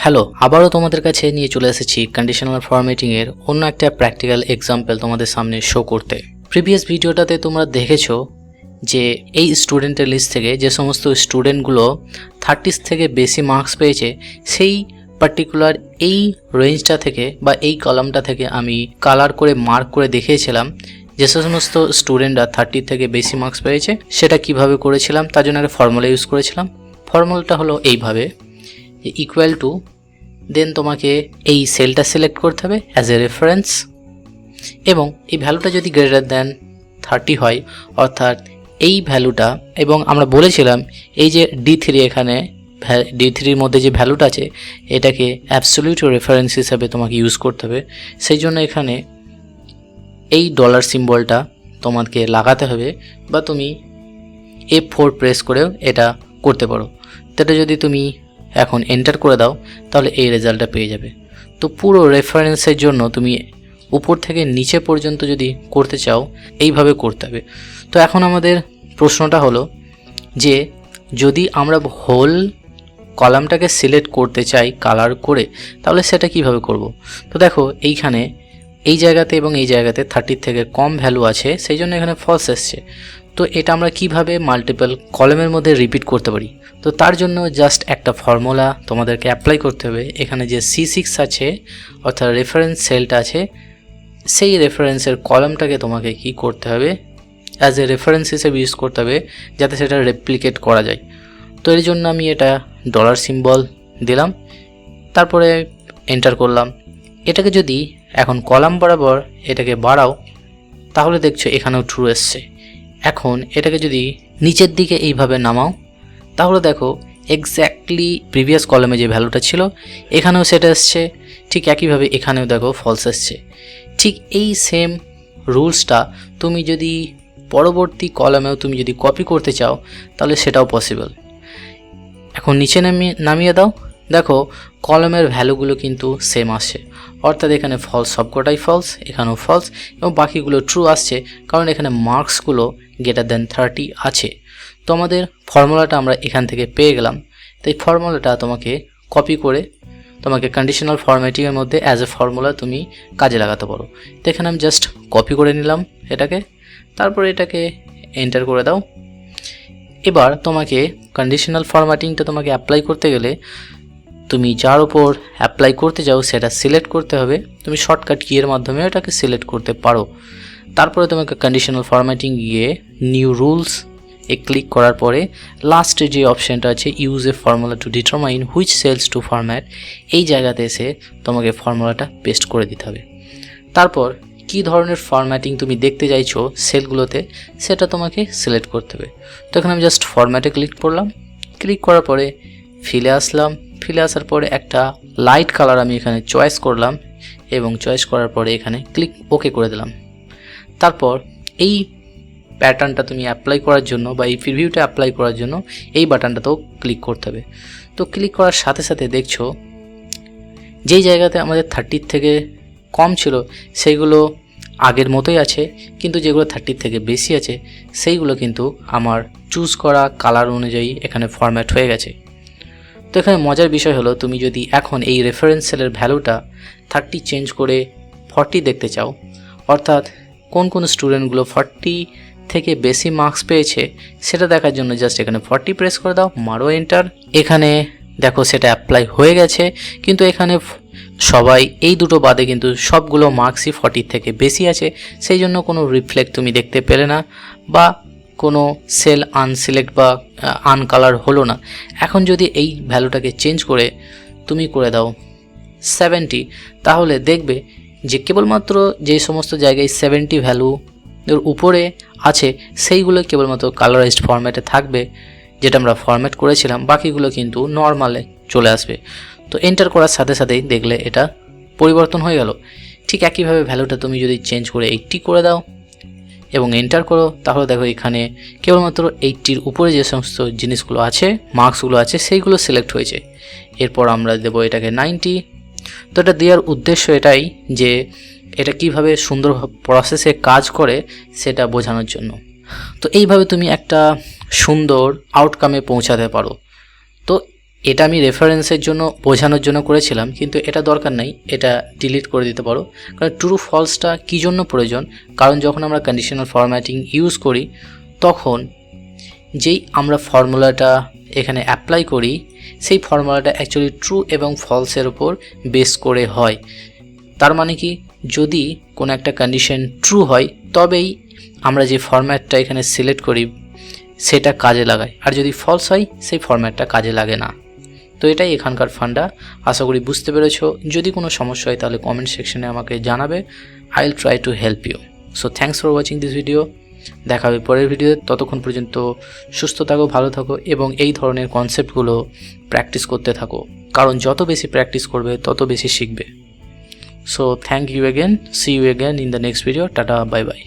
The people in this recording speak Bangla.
হ্যালো, আবারও তোমাদের কাছে নিয়ে চলে এসেছি কন্ডিশনাল ফরম্যাটিং এর অন্য একটা প্র্যাকটিক্যাল এক্সাম্পল তোমাদের সামনে শো করতে। প্রিভিয়াস ভিডিওটাতে তোমরা দেখেছো যে এই স্টুডেন্টের লিস্ট থেকে যে সমস্ত স্টুডেন্টগুলো 30 থেকে বেশি মার্কস পেয়েছে সেই পার্টিকুলার এই রেঞ্জটা থেকে বা এই কলামটা থেকে আমি কালার করে মার্ক করে দেখিয়েছিলাম যে সমস্ত স্টুডেন্টরা 30 থেকে বেশি মার্কস পেয়েছে। সেটা কিভাবে করেছিলাম তার জন্য একটা ফর্মুলা ইউজ করেছিলাম। ফর্মুলাটা হলো এইভাবে, ইকুয়াল টু, দেন তোমাকে এই সেলটা সিলেক্ট করতে হবে অ্যাজ এ রেফারেন্স, এবং এই ভ্যালুটা যদি গ্রেটার দ্যান 30 হয়, অর্থাৎ এই ভ্যালুটা, এবং আমরা বলেছিলাম এই যে D3 এখানে D3-র মধ্যে যে ভ্যালুটা আছে এটাকে অ্যাবসলিউট রেফারেন্স হিসাবে তোমাকে ইউজ করতে হবে। সেই জন্য এখানে এই ডলার সিম্বলটা তোমাকে লাগাতে হবে, বা তুমি F4 প্রেস করেও এটা করতে পারো। এটা যদি তুমি এখন এন্টার করে দাও তাহলে এই রেজাল্টটা পেয়ে যাবে। তো পুরো রেফারেন্সের জন্য তুমি উপর থেকে নিচে পর্যন্ত যদি করতে চাও এইভাবে করতে হবে। তো এখন আমাদের প্রশ্নটা হলো যে যদি আমরা হোল কলামটাকে সিলেক্ট করতে চাই কালার করে, তাহলে সেটা কিভাবে করব। তো দেখো এইখানে এই জায়গাতে এবং এই জায়গাতে 30 থেকে কম ভ্যালু আছে, সেই জন্য এখানে ফলস এসছে। তো এটা আমরা কিভাবে মাল্টিপল কলামের মধ্যে রিপিট করতে পারি, তো তার জন্য জাস্ট একটা ফর্মুলা তোমাদেরকে অ্যাপ্লাই করতে হবে। এখানে যে C6 আছে অর্থাৎ রেফারেন্স সেলটা আছে, সেই রেফারেন্সের কলামটাকে তোমাকে কি করতে হবে, অ্যাজ এ রেফারেন্স হিসেবে ইউজ করতে হবে যাতে সেটা রেপ্লিকেট করা যায়। তো এর জন্য আমি এটা ডলার সিম্বল দিলাম, তারপরে এন্টার করলাম। এটাকে যদি এখন কলাম বরাবর এটাকে বাড়াও তাহলে দেখছো এখানেও ট্রু এসছে। এখন এটাকে যদি নিচের দিকে এইভাবে নামাও তাহলে দেখো এক্স্যাক্টলি প্রিভিয়াস কলামে যে ভ্যালুটা ছিল এখানেও সেটা এসছে, ঠিক একইভাবে এখানেও দেখো ফলস এসছে। ঠিক এই সেম রুলসটা তুমি যদি পরবর্তী কলামেও তুমি যদি কপি করতে চাও তাহলে সেটাও পসিবল। এখন নিচে নামিয়ে দাও, দেখো কলামের ভ্যালুগুলো কিন্তু সেম আসছে, অর্থাৎ এখানে ফলস, সবকটাই ফলস, এখানেও ফলস, এবং বাকিগুলো ট্রু আসছে কারণ এখানে মার্কসগুলো গ্রেটার দ্যান 30 আছে। তো আমাদের ফর্মুলাটা আমরা এখান থেকে পেয়ে গেলাম। তো এই ফর্মুলাটা তোমাকে কপি করে তোমাকে কন্ডিশনাল ফরম্যাটিংয়ের মধ্যে অ্যাজ এ ফর্মুলা তুমি কাজে লাগাতে পারো। তো এখানে আমি জাস্ট কপি করে নিলাম এটাকে, তারপরে এটাকে এন্টার করে দাও। এবার তোমাকে কন্ডিশনাল ফরম্যাটিংটা তোমাকে অ্যাপ্লাই করতে গেলে তুমি যার উপর অ্যাপ্লাই করতে যাও সেটা সিলেক্ট করতে হবে। তুমি শর্টকাট কি এর মাধ্যমে এটাকে সিলেক্ট করতে পারো। তারপরে তোমাকে কন্ডিশনাল ফরম্যাটিং গিয়ে নিউ রুলস এ ক্লিক করার পরে লাস্টে যে অপশানটা আছে use a formula to determine which cells to format, এই জায়গাতে এসে তোমাকে ফর্মুলাটা পেস্ট করে দিতে হবে। তারপর কী ধরনের ফরম্যাটিং তুমি দেখতে চাইছো সেলগুলোতে সেটা তোমাকে সিলেক্ট করতে হবে। তো এখানে আমি জাস্ট ফরম্যাটে ক্লিক করলাম, ক্লিক করার পরে ফিলে আসলাম, ফিলে আসার পরে একটা লাইট কালার আমি এখানে চয়েস করলাম, এবং চয়েস করার পরে এখানে ক্লিক ওকে করে দিলাম। তারপর এই প্যাটার্নটা তুমি অ্যাপ্লাই করার জন্য বা এই প্রিভিউটা অ্যাপ্লাই করার জন্য এই বাটনটাতেও ক্লিক করতে হবে। তো ক্লিক করার সাথে সাথে দেখছো যেই জায়গাতে আমাদের 30 থেকে কম ছিল সেইগুলো আগের মতোই আছে, কিন্তু যেগুলো 30 থেকে বেশি আছে সেইগুলো কিন্তু আমার চুজ করা কালার অনুযায়ী এখানে ফরম্যাট হয়ে গেছে। তো এখানে মজার বিষয় হলো তুমি যদি এখন এই রেফারেন্স সেলের ভ্যালুটা 30 চেঞ্জ করে 40 দেখতে চাও, অর্থাৎ কোন কোন স্টুডেন্টগুলো 40 থেকে বেশি মার্কস পেয়েছে সেটা দেখার জন্য জাস্ট এখানে 40 প্রেস করে দাও, মারো এন্টার। এখানে দেখো সেটা অ্যাপ্লাই হয়ে গেছে, কিন্তু এখানে সবাই এই দুটো বাদে কিন্তু সবগুলো মার্কসই 40 থেকে বেশি আছে, সেই জন্য কোনো রিফ্লেক্ট তুমি দেখতে পেলে না বা কোনো সেল আনসিলেক্ট বা আনকালার হলো না। এখন যদি এই ভ্যালুটাকে চেঞ্জ করে তুমি করে দাও 70, তাহলে দেখবে যে কেবলমাত্র যে সমস্ত জায়গায় 70 ভ্যালু এর উপরে আছে সেইগুলো কেবলমাত্র কালারাইজড ফরম্যাটে থাকবে যেটা আমরা ফরম্যাট করেছিলাম, বাকিগুলো কিন্তু নর্মালে চলে আসবে। তো এন্টার করার সাথে সাথেই দেখলে এটা পরিবর্তন হয়ে গেল। ঠিক একইভাবে ভ্যালুটা তুমি যদি চেঞ্জ করে 80 করে দাও এবং এন্টার করো, তাহলে দেখো এখানে কেবলমাত্র 80-র উপরে যে সমস্ত জিনিসগুলো আছে, মার্কসগুলো আছে, সেইগুলো সিলেক্ট হয়েছে। এরপর আমরা দেবো এটাকে 90। তো এটা দেওয়ার উদ্দেশ্য এটাই যে এটা কিভাবে সুন্দর প্রসেসে কাজ করে সেটা বোঝানোর জন্য। তো এইভাবে তুমি একটা সুন্দর আউটকামে পৌঁছাতে পারো। তো এটা আমি রেফারেন্সের জন্য বোঝানোর জন্য করেছিলাম, কিন্তু এটা দরকার নাই, এটা ডিলিট করে দিতে পারো। কারণ ট্রু ফলসটা কী জন্য প্রয়োজন, কারণ যখন আমরা কন্ডিশনাল ফরম্যাটিং ইউজ করি তখন যেই আমরা ফর্মুলাটা এখানে অ্যাপ্লাই করি সেই ফর্মুলাটা অ্যাকচুয়ালি ট্রু এবং ফলসের উপর বেস করে হয়। তার মানে কি, যদি কোনো একটা কন্ডিশন ট্রু হয় তবেই আমরা যে ফরম্যাটটা এখানে সিলেক্ট করি সেটা কাজে লাগাই, আর যদি ফলস হয় সেই ফরম্যাটটা কাজে লাগে না। তো এটাই এখানকার ফান্ডা। আশা করি বুঝতে পেরেছো। যদি কোনো সমস্যা হয় তাহলে কমেন্ট সেকশনে আমাকে জানাবে। I will try to help you. So thanks for watching this video. দেখা হবে পরের ভিডিওতে। ততক্ষণ পর্যন্ত সুস্থ থাকো, ভালো থাকো এবং এই ধরনের কনসেপ্টগুলো প্র্যাকটিস করতে থাকো, কারণ যত বেশি প্র্যাকটিস করবে তত বেশি শিখবে। So thank you again, see you again in the next video. Tata, bye by.